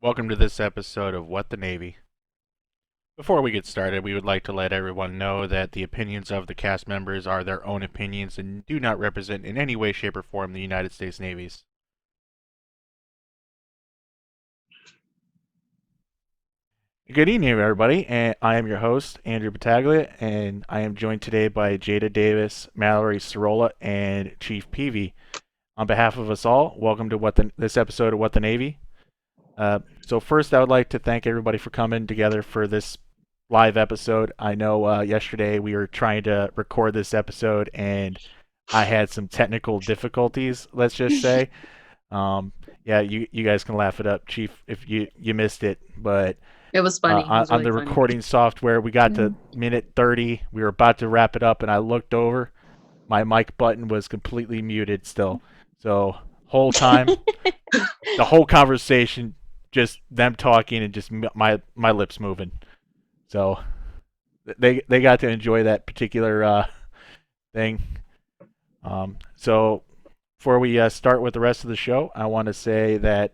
Welcome to this episode of What the Navy. Before we get started, we would like to let everyone know that the opinions of the cast members are their own opinions and do not represent in any way, shape, or form the United States Navy's. Good evening, everybody, and I am your host, Andrew Battaglia, and I am joined today by Jada Davis, Mallory Sorolla, and Chief Peavy. On behalf of us all, welcome to this episode of What the Navy. So first, I would like to thank everybody for coming together for this live episode. I know yesterday we were trying to record this episode and I had some technical difficulties. Let's just say, um, yeah, you guys can laugh it up, Chief, if you missed it. But It was funny. It was on really the funny. recording software, we got to Mhm. minute 30. We were about to wrap it up, and I looked over. My mic button was completely muted still. So whole time, the whole conversation, just them talking and just my lips moving. So they got to enjoy that particular thing. So before we start with the rest of the show, I want to say that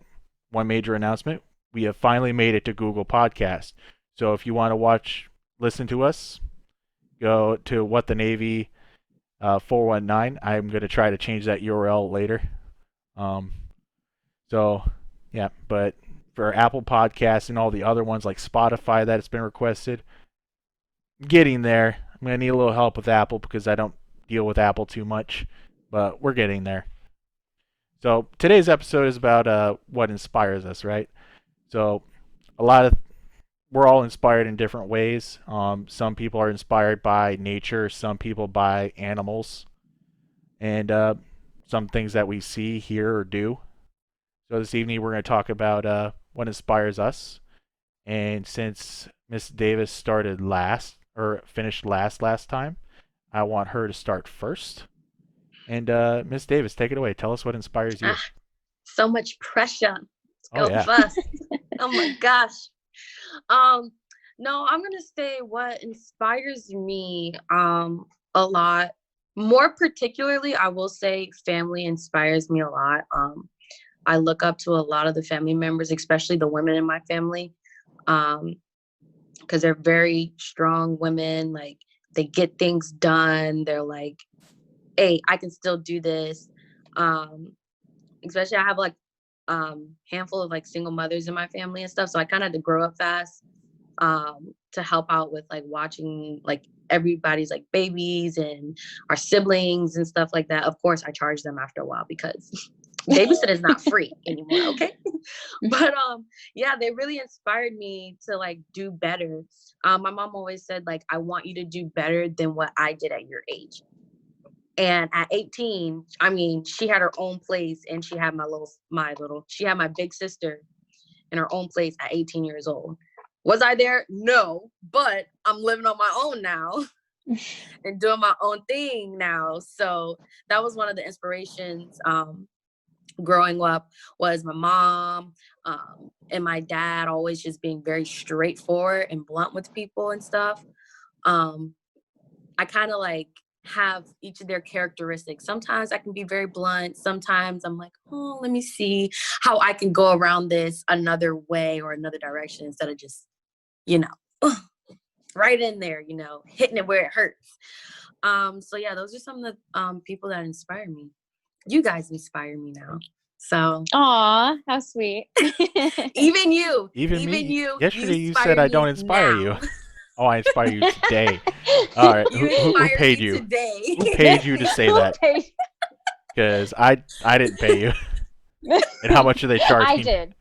one major announcement: we have finally made it to Google Podcast. So if you want to listen to us, go to What the Navy 419. I'm going to try to change that URL later. Um, so yeah, but for Apple Podcasts and all the other ones like Spotify that it's been requested, getting there. I'm gonna need a little help with Apple because I don't deal with Apple too much, but we're getting there. So today's episode is about what inspires us, right? So a lot of we're all inspired in different ways. Some people are inspired by nature, some people by animals, and some things that we see, hear, or do. So this evening we're going to talk about what inspires us. And since Miss Davis started last or finished last time, I want her to start first. And Miss Davis, take it away. Tell us what inspires you. Ah, so much pressure. Let's Oh go yeah. first. Oh my gosh. Um, no, I'm gonna say what inspires me a lot. More particularly, I will say family inspires me a lot. I look up to a lot of the family members, especially the women in my family. Um, because they're very strong women, like they get things done. They're like, hey, I can still do this. Um, Especially I have like handful of like single mothers in my family and stuff. So I kind of had to grow up fast to help out with like watching like everybody's like babies and our siblings and stuff like that. Of course, I charge them after a while because babysit is not free anymore. Okay. But yeah, they really inspired me to like do better. My mom always said like, I want you to do better than what I did at your age. And at 18, I mean, she had her own place and she had she had my big sister in her own place at 18 years old. Was I there? No, but I'm living on my own now and doing my own thing now. So that was one of the inspirations growing up was my mom and my dad always just being very straightforward and blunt with people and stuff. Um, I kind of like have each of their characteristics. Sometimes I can be very blunt. Sometimes I'm like, oh, let me see how I can go around this another way or another direction instead of just, you know, right in there, hitting it where it hurts. So yeah, those are some of the people that inspire me. You guys inspire me now. So Aw, how sweet. Even even me. you Yesterday you said inspire I don't me inspire you. now. Oh, I inspire you today. All right. You Who inspire paid me you? today. Who paid you to say that? Okay. Because I didn't pay you. And how much are they I charging? did.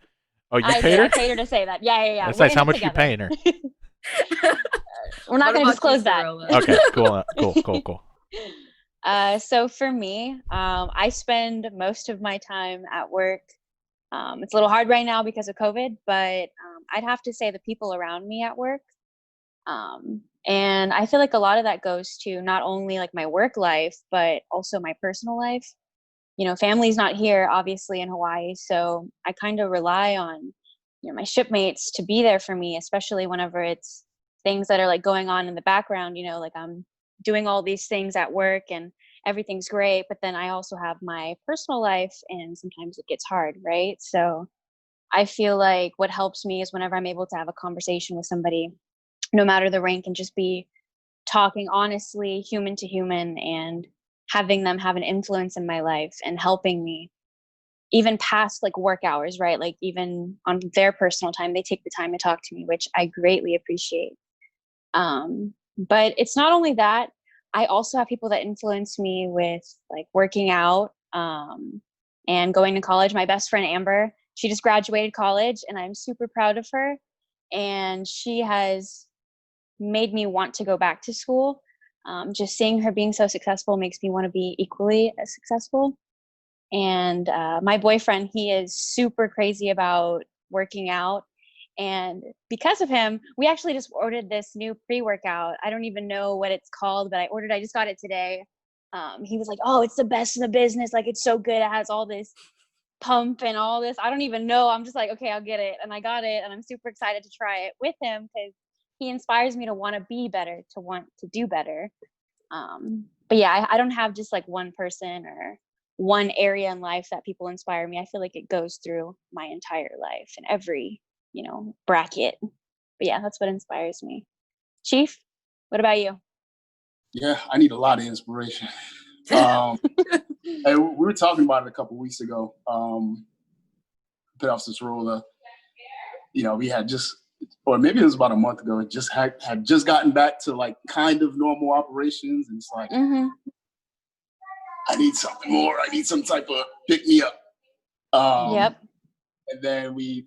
Oh, you I paid did. I her? paid her to say that. Yeah, yeah, yeah. That's We're nice. in How it much are you together. paying her? We're not What going to about you, disclose that. Sorolla? Okay, cool, cool. So for me, I spend most of my time at work. It's a little hard right now because of COVID, but I'd have to say the people around me at work. And I feel like a lot of that goes to not only like my work life, but also my personal life. Family's not here, obviously, in Hawaii, so I kind of rely on, my shipmates to be there for me, especially whenever it's things that are like going on in the background. Like I'm doing all these things at work and everything's great, but then I also have my personal life, and sometimes it gets hard, right? So I feel like what helps me is whenever I'm able to have a conversation with somebody, no matter the rank, and just be talking honestly, human to human, and having them have an influence in my life and helping me even past like work hours, right? Like even on their personal time, they take the time to talk to me, which I greatly appreciate. But it's not only that, I also have people that influence me with like working out, and going to college. My best friend Amber, she just graduated college and I'm super proud of her. And she has made me want to go back to school. Just seeing her being so successful makes me want to be equally as successful. And my boyfriend, he is super crazy about working out. And because of him, we actually just ordered this new pre-workout. I don't even know what it's called, but I just got it today. He was like, "Oh, it's the best in the business. Like, it's so good. It has all this pump and all this." I don't even know. I'm just like, okay, I'll get it. And I got it. And I'm super excited to try it with him because he inspires me to want to be better, to want to do better. But yeah, I don't have just like one person or one area in life that people inspire me. I feel like it goes through my entire life and every, bracket. But yeah, that's what inspires me. Chief, what about you? Yeah, I need a lot of inspiration. And we were talking about it a couple weeks ago. Put off this rule. We had just, or maybe it was about a month ago, just had just gotten back to like kind of normal operations, and it's like, I need something more. I need some type of pick me up. Yep. And then we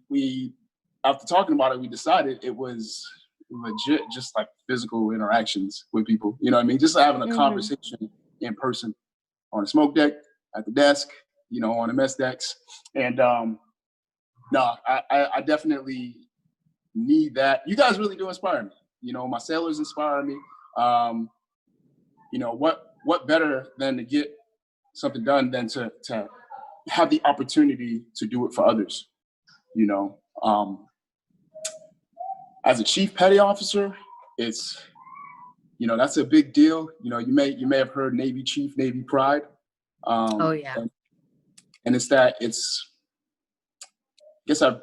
after talking about it, we decided it was legit, just like physical interactions with people. You know what I mean? Just having a conversation in person on a smoke deck, at the desk, on the mess decks. And no, I definitely need that. You guys really do inspire me. My sailors inspire me. What better than to get something done than to have the opportunity to do it for others. As a chief petty officer, it's that's a big deal. You may have heard Navy Chief, Navy Pride. Oh yeah. And I guess I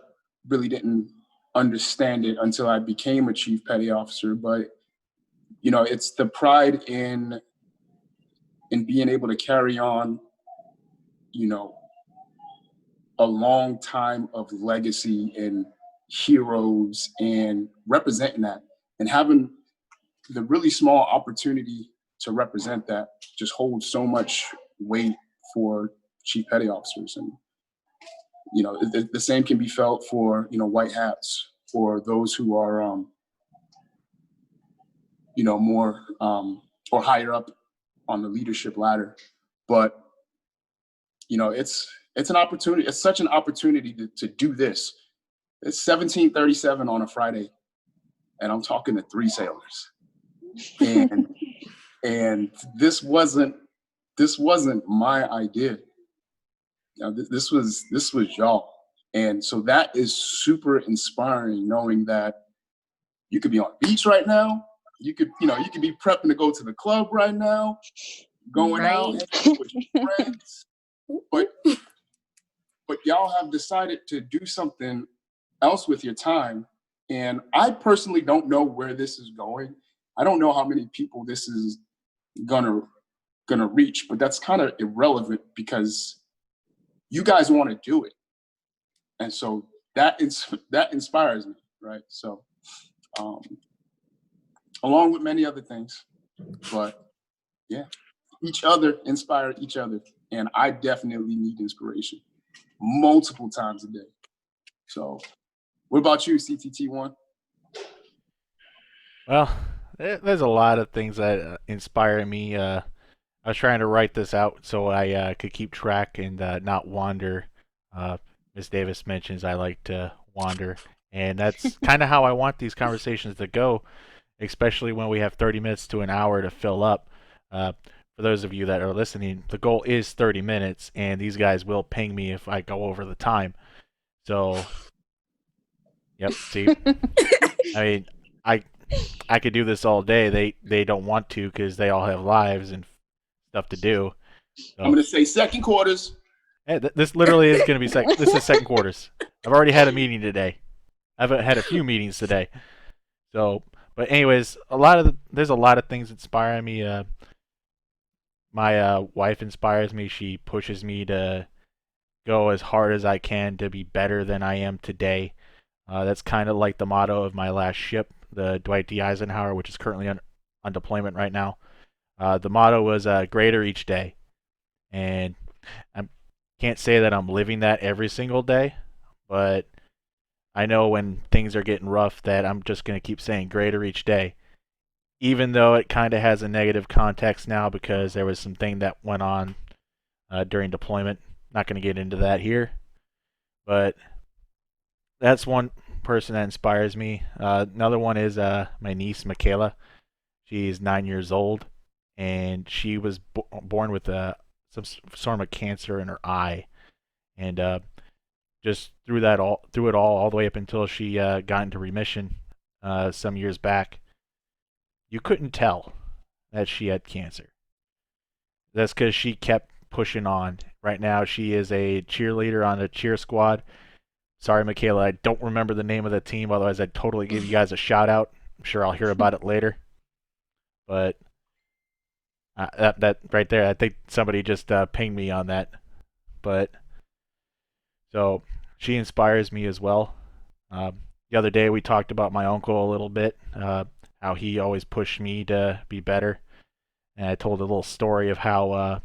really didn't understand it until I became a chief petty officer. But it's the pride in being able to carry on, a long time of legacy and heroes and representing that, and having the really small opportunity to represent that just holds so much weight for chief petty officers. And the same can be felt for white hats, or those who are more or higher up on the leadership ladder. But it's an opportunity. It's such an opportunity to do this. It's 17:37 on a Friday, and I'm talking to 3 sailors, and this wasn't my idea. This was y'all, and so that is super inspiring. Knowing that you could be on the beach right now, you could be prepping to go to the club right now, going out with your friends, but y'all have decided to do something else with your time. And I personally don't know where this is going. I don't know how many people this is gonna reach, but that's kind of irrelevant because you guys want to do it. And so that inspires me, right? So along with many other things, but yeah, each other inspire each other. And I definitely need inspiration multiple times a day. So what about you, CTT1? Well, there's a lot of things that inspire me. I was trying to write this out so I could keep track and not wander. Ms. Davis mentions I like to wander, and that's kind of how I want these conversations to go, especially when we have 30 minutes to an hour to fill up. For those of you that are listening, the goal is 30 minutes, and these guys will ping me if I go over the time. So, yep, see, I mean, I could do this all day. They don't want to because they all have lives and stuff to do. So, I'm going to say second quarters. this literally is going to be this is second quarters. I've already had a meeting today. I've had a few meetings today. So, but anyways, there's a lot of things inspiring me. My wife inspires me. She pushes me to go as hard as I can to be better than I am today. That's kind of like the motto of my last ship, the Dwight D. Eisenhower, which is currently on deployment right now. The motto was greater each day. And I can't say that I'm living that every single day, but I know when things are getting rough that I'm just going to keep saying greater each day, even though it kind of has a negative context now because there was something that went on during deployment. Not going to get into that here, but that's one person that inspires me. Another one is my niece, Michaela. She's 9 years old, and she was born with some sort of cancer in her eye, and just through it all the way up until she got into remission some years back. You couldn't tell that she had cancer. That's because she kept pushing on. Right now, she is a cheerleader on a cheer squad. Sorry, Michaela, I don't remember the name of the team. Otherwise, I'd totally give you guys a shout out. I'm sure I'll hear about it later. But that right there, I think somebody just pinged me on that. But so she inspires me as well. The other day we talked about my uncle a little bit, how he always pushed me to be better, and I told a little story of how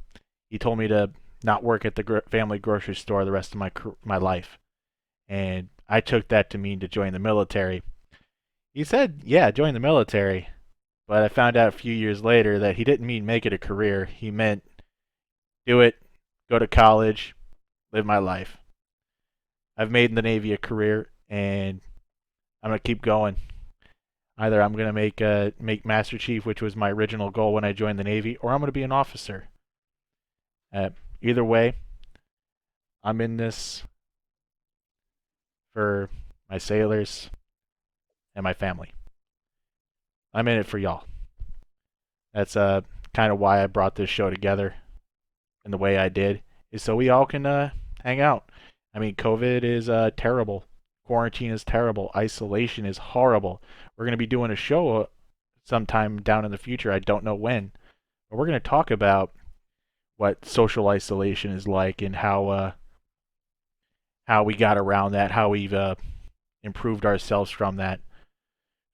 he told me to not work at the family grocery store the rest of my life, and I took that to mean to join the military. He said, "Yeah, join the military," but I found out a few years later that he didn't mean make it a career. He meant do it, go to college, live my life. I've made the Navy a career, and I'm gonna keep going. Either I'm gonna make Master Chief, which was my original goal when I joined the Navy, or I'm gonna be an officer. Uh, Either way, I'm in this for my sailors and my family. I'm in it for y'all. That's kind of why I brought this show together in the way I did, is so we all can hang out. I mean, COVID is terrible. Quarantine is terrible. Isolation is horrible. We're going to be doing a show sometime down in the future. I don't know when. But we're going to talk about what social isolation is like and how we got around that, how we've improved ourselves from that.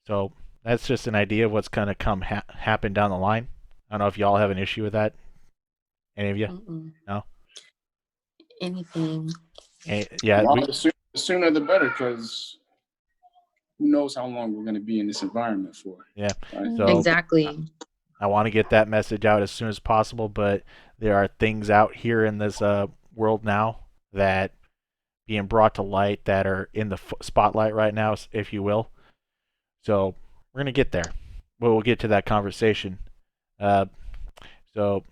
So that's just an idea of what's going to happen down the line. I don't know if y'all have an issue with that. Any of you? Mm-mm. No? Anything. Yeah. Well, the sooner the better, because who knows how long we're going to be in this environment for. Yeah. Right? So Exactly. I want to get that message out as soon as possible, but there are things out here in this world now that being brought to light that are in the spotlight right now, if you will. So we're gonna get there. We'll get to that conversation. So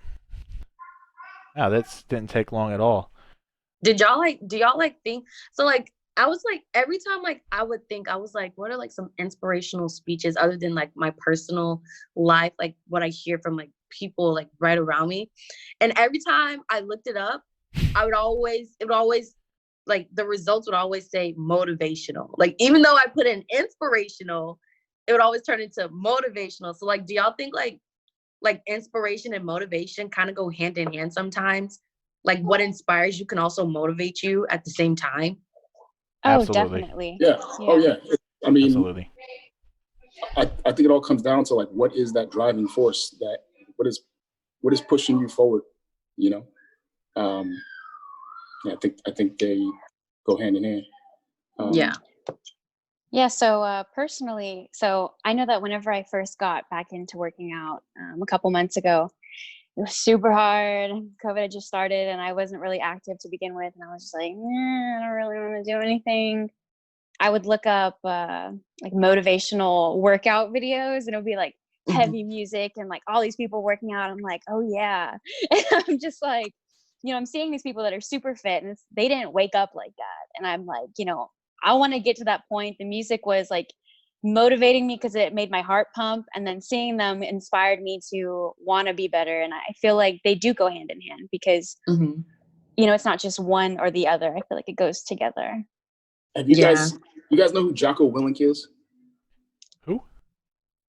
yeah, that didn't take long at all. Do y'all like think so? Like, I was like, every time like I would think, I was like, what are like some inspirational speeches other than like my personal life, like what I hear from like people like right around me. And every time I looked it up, it would always like the results would always say motivational. Like, even though I put in inspirational, it would always turn into motivational. So like, do y'all think like inspiration and motivation kind of go hand in hand sometimes? Like, what inspires you can also motivate you at the same time. Oh, Absolutely. definitely. Yeah. Oh, yeah. I mean, Absolutely. I think it all comes down to like, what is that driving force that what is pushing you forward? You know, yeah, I think they go hand in hand. Yeah. Yeah, so personally, so I know that whenever I first got back into working out a couple months ago, it was super hard. COVID had just started and I wasn't really active to begin with. And I was just like, I don't really want to do anything. I would look up like motivational workout videos and it would be like heavy music and like all these people working out. I'm like, oh yeah. And I'm just like, I'm seeing these people that are super fit and they didn't wake up like that. And I'm like, I want to get to that point. The music was like motivating me because it made my heart pump. And then seeing them inspired me to want to be better. And I feel like they do go hand in hand because, it's not just one or the other. I feel like it goes together. Have you Yeah. guys know who Jocko Willink is? Who?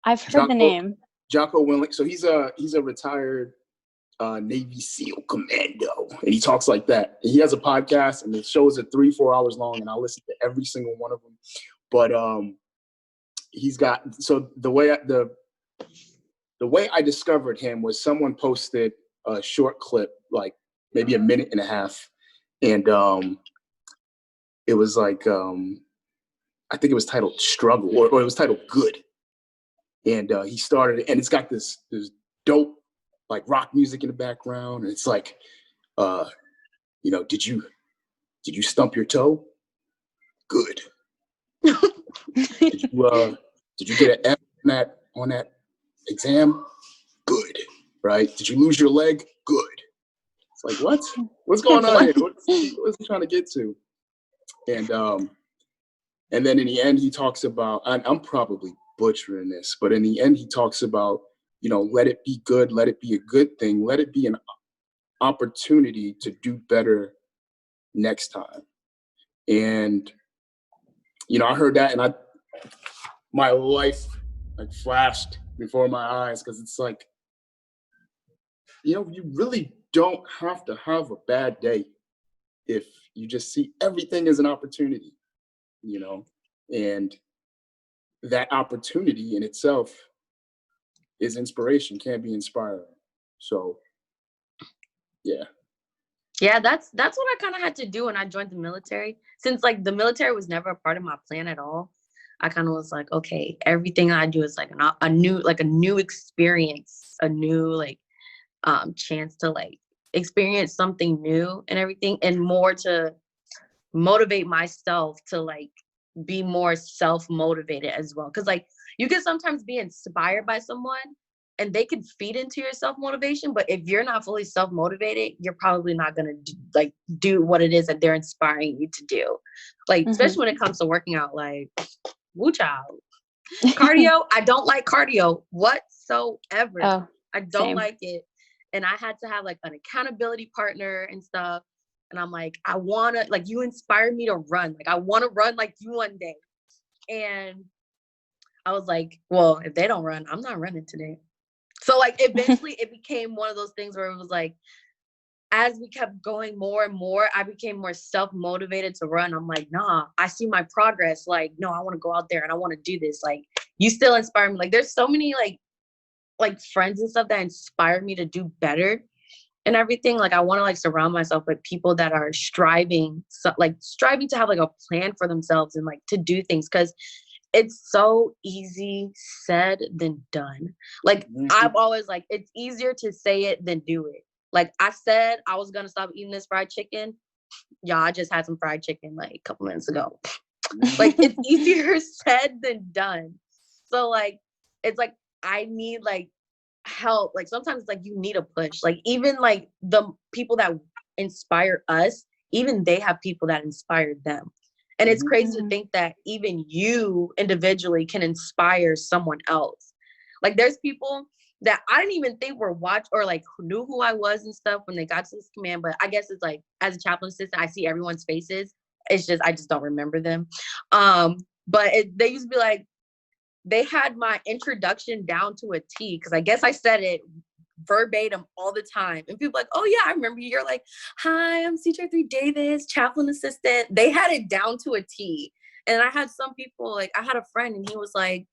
I've heard the name. Jocko Willink. So he's a retired Navy SEAL commando, and he talks like that. And he has a podcast, and the shows are 3-4 hours long, and I listen to every single one of them. But he's got, so the way I discovered him was someone posted a short clip, like maybe a minute and a half, and it was like I think it was titled "Struggle" or it was titled "Good," and he started, and it's got this dope like rock music in the background, and it's like, you know, did you stump your toe? Good. Did you get an F on that exam? Good. Right? Did you lose your leg? Good. It's like, what? What's going on here? What's he trying to get to? And then in the end, he talks about, I'm probably butchering this, but in the end, he talks about, you know, let it be good, let it be a good thing, let it be an opportunity to do better next time. And, you know, I heard that, and my life like flashed before my eyes, because it's like, you know, you really don't have to have a bad day if you just see everything as an opportunity, you know, and that opportunity in itself is inspiration, can be inspiring. So, yeah. Yeah, that's what I kind of had to do when I joined the military. Since like the military was never a part of my plan at all, I kind of was like, okay, everything I do is like a new experience, a new like chance to like experience something new and everything, and more to motivate myself to like be more self-motivated as well. Because like you can sometimes be inspired by someone and they can feed into your self-motivation, but if you're not fully self-motivated, you're probably not going to do what it is that they're inspiring you to do. Like especially when it comes to working out, like woo child. Cardio, I don't like cardio whatsoever. Oh, I don't same. like it. And I had to have like an accountability partner and stuff. And I'm like, I want to, like, you inspired me to run. Like, I want to run like you one day. And I was like, well, if they don't run, I'm not running today. So like, eventually it became one of those things where it was like, as we kept going more and more, I became more self-motivated to run. I'm like, nah, I see my progress. Like, no, I want to go out there and I want to do this. Like, you still inspire me. Like, there's so many like friends and stuff that inspire me to do better and everything. Like, I want to like surround myself with people that are striving to have like a plan for themselves and like to do things, because it's so easy said than done. Like, I've always like, it's easier to say it than do it. Like, I said I was gonna stop eating this fried chicken. Yeah, I just had some fried chicken like a couple minutes ago. Like, it's easier said than done. So like, it's like I need like help. Like sometimes like you need a push. Like even like the people that inspire us, even they have people that inspire them. And it's crazy to think that even you individually can inspire someone else. Like there's people that I didn't even think were watched or like knew who I was and stuff when they got to this command. But I guess it's like, as a chaplain assistant, I see everyone's faces. It's just, I just don't remember them. But they used to be like, they had my introduction down to a T, because I guess I said it verbatim all the time. And people like, oh yeah, I remember you. You're like, hi, I'm CJ3 Davis, chaplain assistant. They had it down to a T. And I had some people, like I had a friend and he was like,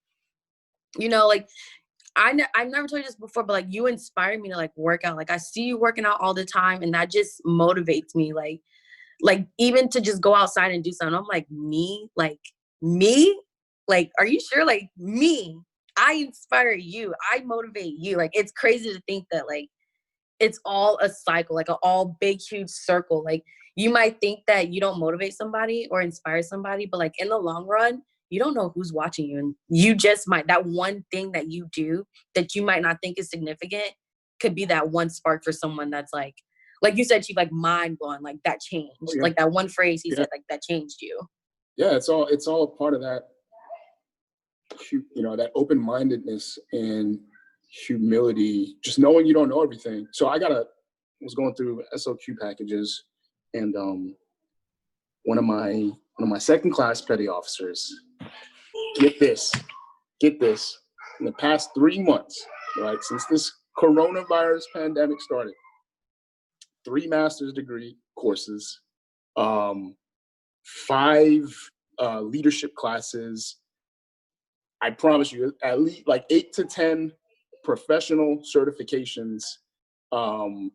you know, like, I've never told you this before, but like you inspire me to like work out. Like I see you working out all the time and that just motivates me. Like even to just go outside and do something. I'm like, me? Like, are you sure? Like me, I inspire you. I motivate you. Like, it's crazy to think that like, it's all a cycle, like an all big, huge circle. Like you might think that you don't motivate somebody or inspire somebody, but like in the long run, you don't know who's watching you. And you just might, that one thing that you do that you might not think is significant could be that one spark for someone that's like you said, she like mind blown, like that changed. Oh, yeah. Like that one phrase he said, like that changed you. Yeah, it's all a part of that, you know, that open-mindedness and humility, just knowing you don't know everything. So I was going through SOQ packages, and one of my second class petty officers, get this, in the past 3 months, right, since this coronavirus pandemic started, 3 master's degree courses, 5 leadership classes. I promise you, at least like 8 to 10 professional certifications. I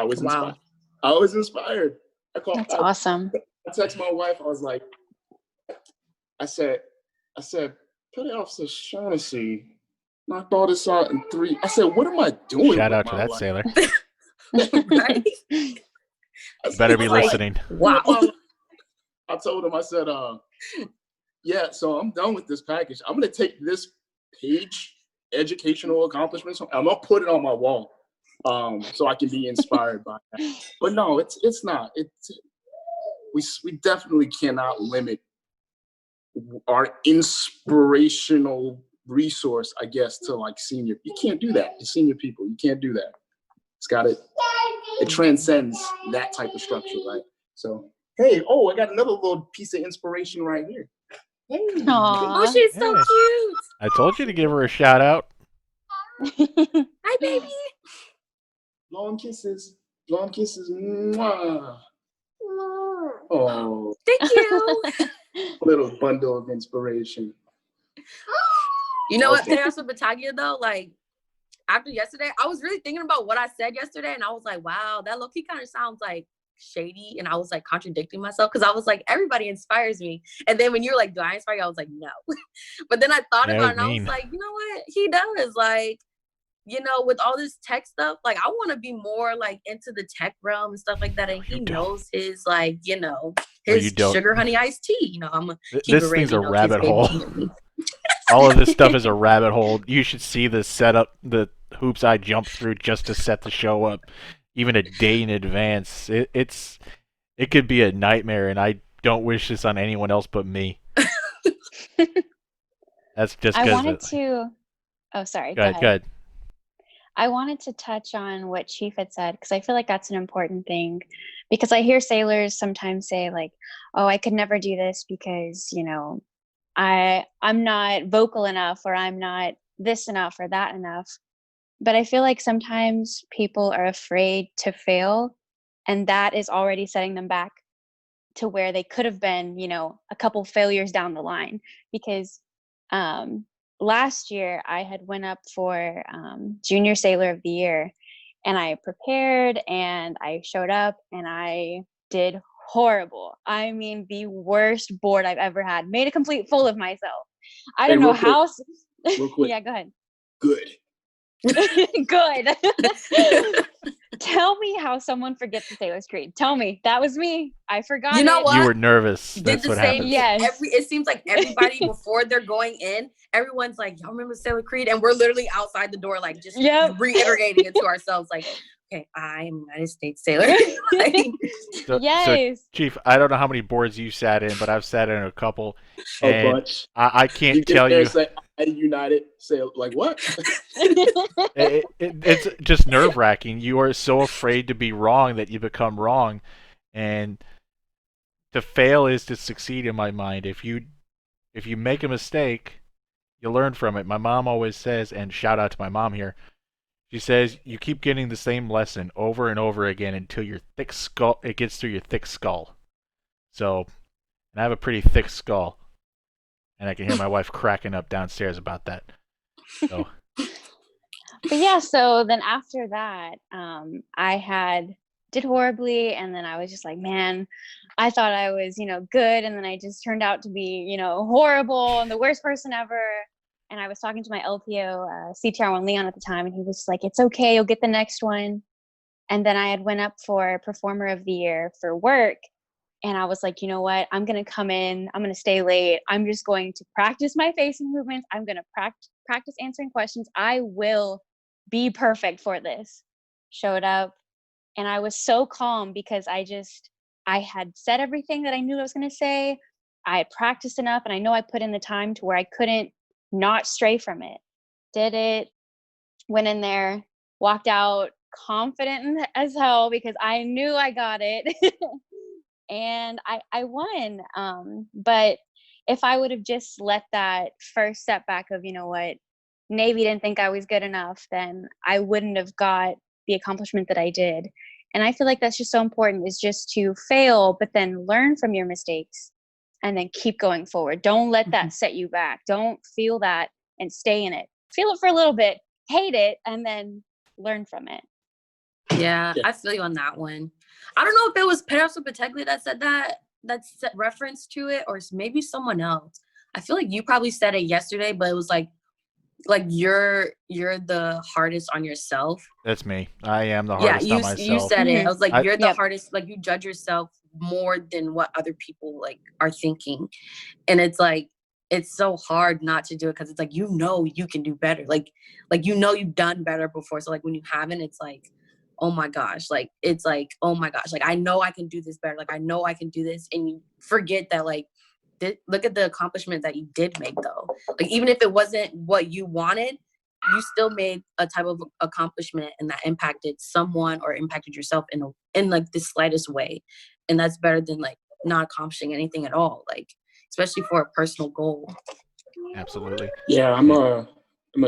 was inspired. I was inspired. That's awesome. I texted my wife. I was like, I said, petty officer Shaughnessy knocked all this out in 3. I said, what am I doing? Shout with out to my that life? sailor. Right? Better be listening. Wow. I told him, I said, yeah, so I'm done with this package. I'm gonna take this page, educational accomplishments, I'm gonna put it on my wall, so I can be inspired by that. But no, it's not. We definitely cannot limit our inspirational resource, I guess, to like senior. You can't do that to senior people. You can't do that. It transcends that type of structure, right? So, hey, I got another little piece of inspiration right here. Hey. Oh, she's so Yeah. cute. I told you to give her a shout out. Hi, baby. Long kisses. Mwah. Oh, Thank you. little bundle of inspiration. You know what, Okay. Terrace with Batavia though, like after yesterday, I was really thinking about what I said yesterday, and I was like, wow, that low-key kind of sounds like shady, and I was like contradicting myself because I was like, everybody inspires me, and then when you're like, do I inspire you? I was like, no. But then I thought Yeah, about it, and I mean. was like, you know what, he does. Like, you know, with all this tech stuff, like I want to be more like into the tech realm and stuff like that, and he knows his like, you know, his sugar honey iced tea. You know, I'm a This thing's a rabbit hole. All of this stuff is a rabbit hole. You should see the setup, the hoops I jumped through just to set the show up, even a day in advance. It could be a nightmare, and I don't wish this on anyone else but me. That's just I because. wanted to. Oh, sorry. Go ahead. I wanted to touch on what Chief had said because I feel like that's an important thing. Because I hear sailors sometimes say like, "Oh, I could never do this because you know, I'm not vocal enough, or I'm not this enough or that enough." But I feel like sometimes people are afraid to fail, and that is already setting them back to where they could have been, you know, a couple failures down the line. Because last year I had went up for Junior Sailor of the Year, and I prepared and I showed up and I did horrible. I mean, the worst board I've ever had. Made a complete fool of myself. I don't know how. Real quick. Yeah, go ahead. Good. Good. Tell me how someone forgets the Sailor's Creed. Tell me. That was me. I forgot. You know it. what? You were nervous. Did That's the what same happened. Yes. It seems like everybody before they're going in, everyone's like, y'all remember Sailor Creed? And we're literally outside the door, like just reiterating it to ourselves, like, okay, I'm United States Sailor. Like, So, Chief, I don't know how many boards you sat in, but I've sat in a couple. A bunch. I can't tell you. Say, United Sailor, like what? It's just nerve-wracking. You are so afraid to be wrong that you become wrong, and to fail is to succeed in my mind. If you make a mistake, you learn from it. My mom always says, and shout out to my mom here, she says you keep getting the same lesson over and over again until your thick skull, it gets through your thick skull. So, and I have a pretty thick skull, and I can hear my wife cracking up downstairs about that. So. But yeah, so then after that, I did horribly, and then I was just like, man, I thought I was, you know, good, and then I just turned out to be, you know, horrible and the worst person ever. And I was talking to my LPO, CTR1 Leon at the time, and he was just like, it's okay, you'll get the next one. And then I had went up for Performer of the Year for work, and I was like, you know what, I'm going to come in, I'm going to stay late, I'm just going to practice my facing movements, I'm going to practice answering questions, I will be perfect for this. Showed up, and I was so calm because I had said everything that I knew I was going to say. I had practiced enough, and I know I put in the time to where I couldn't not stray from it. Did it, went in there, walked out confident as hell because I knew I got it. and I won. But if I would have just let that first setback of, you know what, Navy didn't think I was good enough, then I wouldn't have got the accomplishment that I did. And I feel like that's just so important, is just to fail, but then learn from your mistakes and then keep going forward. Don't let that set you back. Don't feel that and stay in it. Feel it for a little bit, hate it, and then learn from it. Yeah, I feel you on that one. I don't know if it was Pedro Pateglia that said that, that's reference to it, or maybe someone else. I feel like you probably said it yesterday, but it was like you're the hardest on yourself. That's me. I am the Yeah, hardest on myself. you said it. I was like, I- you're the Yep. hardest. Like, you judge yourself more than what other people like are thinking, and it's like it's so hard not to do it because it's like, you know, you can do better. Like you know you've done better before. So like when you haven't, it's like, oh my gosh, like it's like, oh my gosh, like I know I can do this better. Like I know I can do this, and you forget that like look at the accomplishment that you did make though. Like even if it wasn't what you wanted, you still made a type of accomplishment, and that impacted someone or impacted yourself in like the slightest way. And that's better than like not accomplishing anything at all, like especially for a personal goal. Absolutely. Yeah, I'm a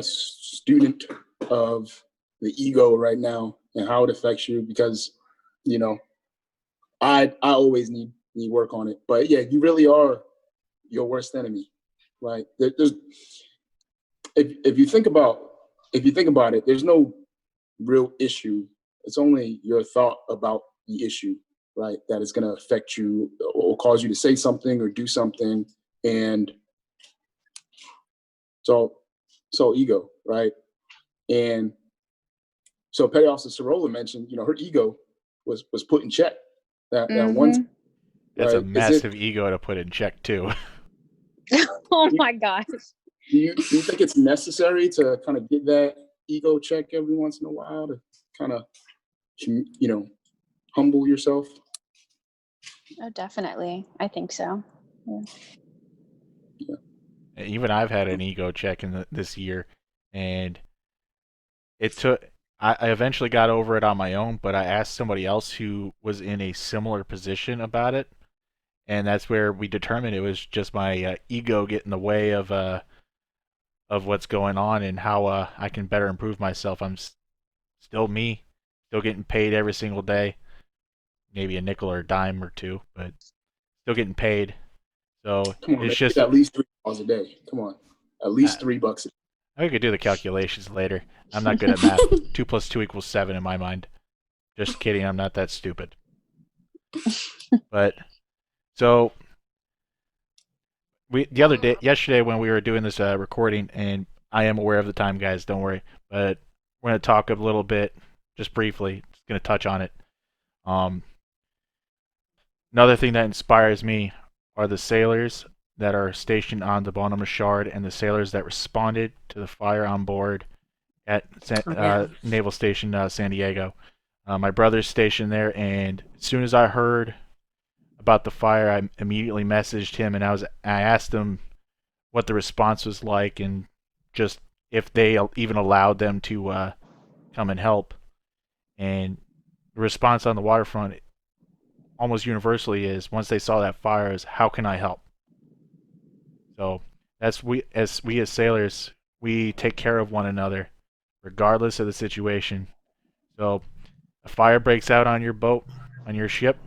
student of the ego right now and how it affects you, because you know I always need work on it. But yeah, you really are your worst enemy, right? There's if you think about it, there's no real issue. It's only your thought about the issue, right, that is going to affect you or cause you to say something or do something. And so ego, right? And so Petty Officer Sorolla mentioned, her ego was put in check. That one time, That's a right? massive ego to put in check too. Oh my gosh. Do you think it's necessary to kind of get that ego check every once in a while to kind of, humble yourself? Oh, definitely. I think so. Yeah. Even I've had an ego check in this year, and it took. I eventually got over it on my own, but I asked somebody else who was in a similar position about it, and that's where we determined it was just my ego getting in the way of what's going on and how I can better improve myself. I'm still me, still getting paid every single day, maybe a nickel or a dime or two, but still getting paid. So Come on, it's man, just at least $3 a day. Come on, at least $3 a day. I could do the calculations later. I'm not good at math. 2 + 2 = 7 in my mind. Just kidding. I'm not that stupid. But so yesterday when we were doing this recording, and I am aware of the time, guys. Don't worry. But we're gonna talk a little bit, just briefly. Just gonna touch on it. Another thing that inspires me are the sailors that are stationed on the Bonhomme Richard and the sailors that responded to the fire on board at Naval Station San Diego. My brother's stationed there, and as soon as I heard about the fire, I immediately messaged him, and I asked him what the response was like, and just if they even allowed them to come and help. And the response on the waterfront almost universally is, once they saw that fire, is, how can I help? So as sailors, we take care of one another regardless of the situation. So a fire breaks out on your boat, on your ship,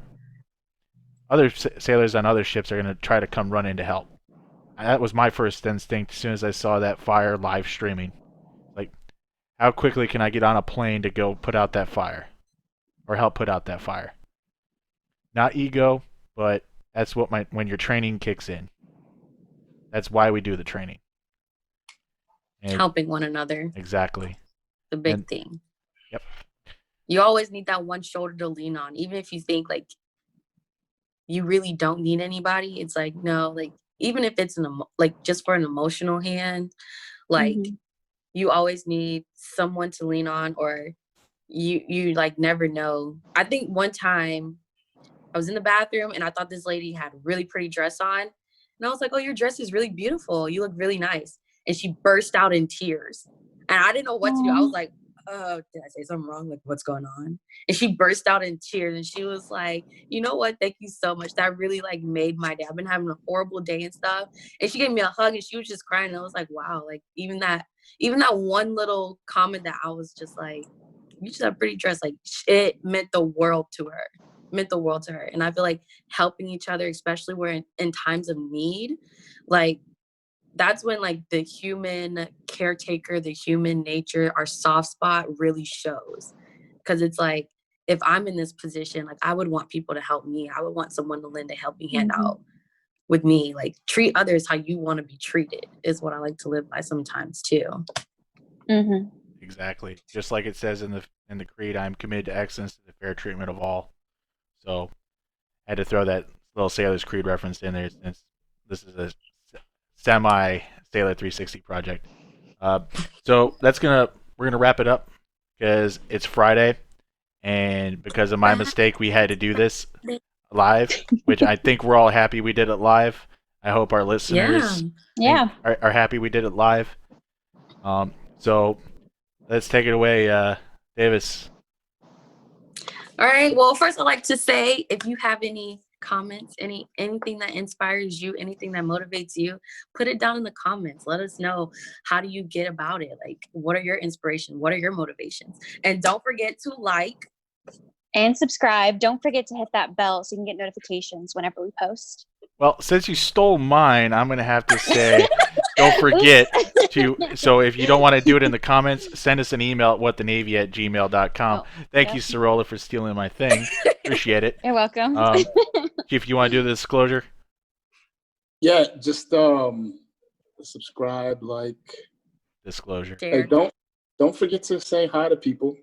other sailors on other ships are going to try to come run in to help. That was my first instinct as soon as I saw that fire live streaming. Like, how quickly can I get on a plane to go put out that fire? Or help put out that fire? Not ego, but that's what when your training kicks in. That's why we do the training. And helping one another. Exactly. The big thing. Yep. You always need that one shoulder to lean on. Even if you think like you really don't need anybody, it's like, no, like even if it's like just for an emotional hand, like you always need someone to lean on, or you like never know. I think one time I was in the bathroom and I thought this lady had a really pretty dress on, and I was like, oh, your dress is really beautiful, you look really nice. And she burst out in tears, and I didn't know what to do. I was like, oh, did I say something wrong? Like, what's going on? And she burst out in tears and she was like, you know what? Thank you so much. That really like made my day. I've been having a horrible day and stuff. And she gave me a hug and she was just crying. And I was like, wow, like even that one little comment that I was just like, you just have a pretty dress. Like it meant the world to her. Meant the world to her. And I feel like helping each other, especially when in times of need, like that's when like the human caretaker, the human nature, our soft spot really shows. Because it's like, if I'm in this position, like I would want people to help me. I would want someone to lend a helping hand out with me. Like treat others how you want to be treated is what I like to live by sometimes too. Exactly. Just like it says in the creed, I'm committed to excellence to the fair treatment of all. So I had to throw that little Sailor's Creed reference in there since this is a semi Sailor 360 project. So we're gonna wrap it up because it's Friday, and because of my mistake, we had to do this live, which I think we're all happy we did it live. I hope our listeners are happy we did it live. So let's take it away, Davis. All right. Well, first I'd like to say, if you have any comments, anything that inspires you, anything that motivates you, put it down in the comments. Let us know, how do you get about it? Like, what are your inspirations? What are your motivations? And don't forget to like and subscribe. Don't forget to hit that bell so you can get notifications whenever we post. Well, since you stole mine, I'm going to have to say, don't forget to, so if you don't want to do it in the comments, send us an email at whatthenavy@gmail.com. Thank you, Sorolla, for stealing my thing. Appreciate it. You're welcome. Chief, you want to do the disclosure? Yeah, just subscribe, like. Disclosure. Hey, don't forget to say hi to people.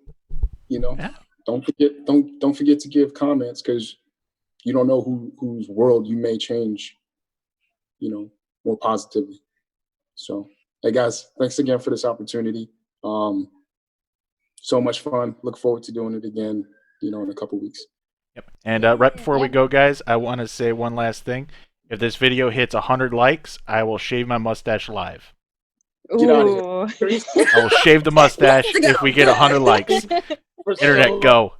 You know, don't forget to give comments, because you don't know whose world you may change, you know, more positively. So, hey guys, thanks again for this opportunity. So much fun. Look forward to doing it again, you know, in a couple weeks. Yep. And right before we go, guys, I want to say one last thing. If this video hits 100 likes, I will shave my mustache live. Get out of here. I will shave the mustache if we get 100 likes. Internet, go.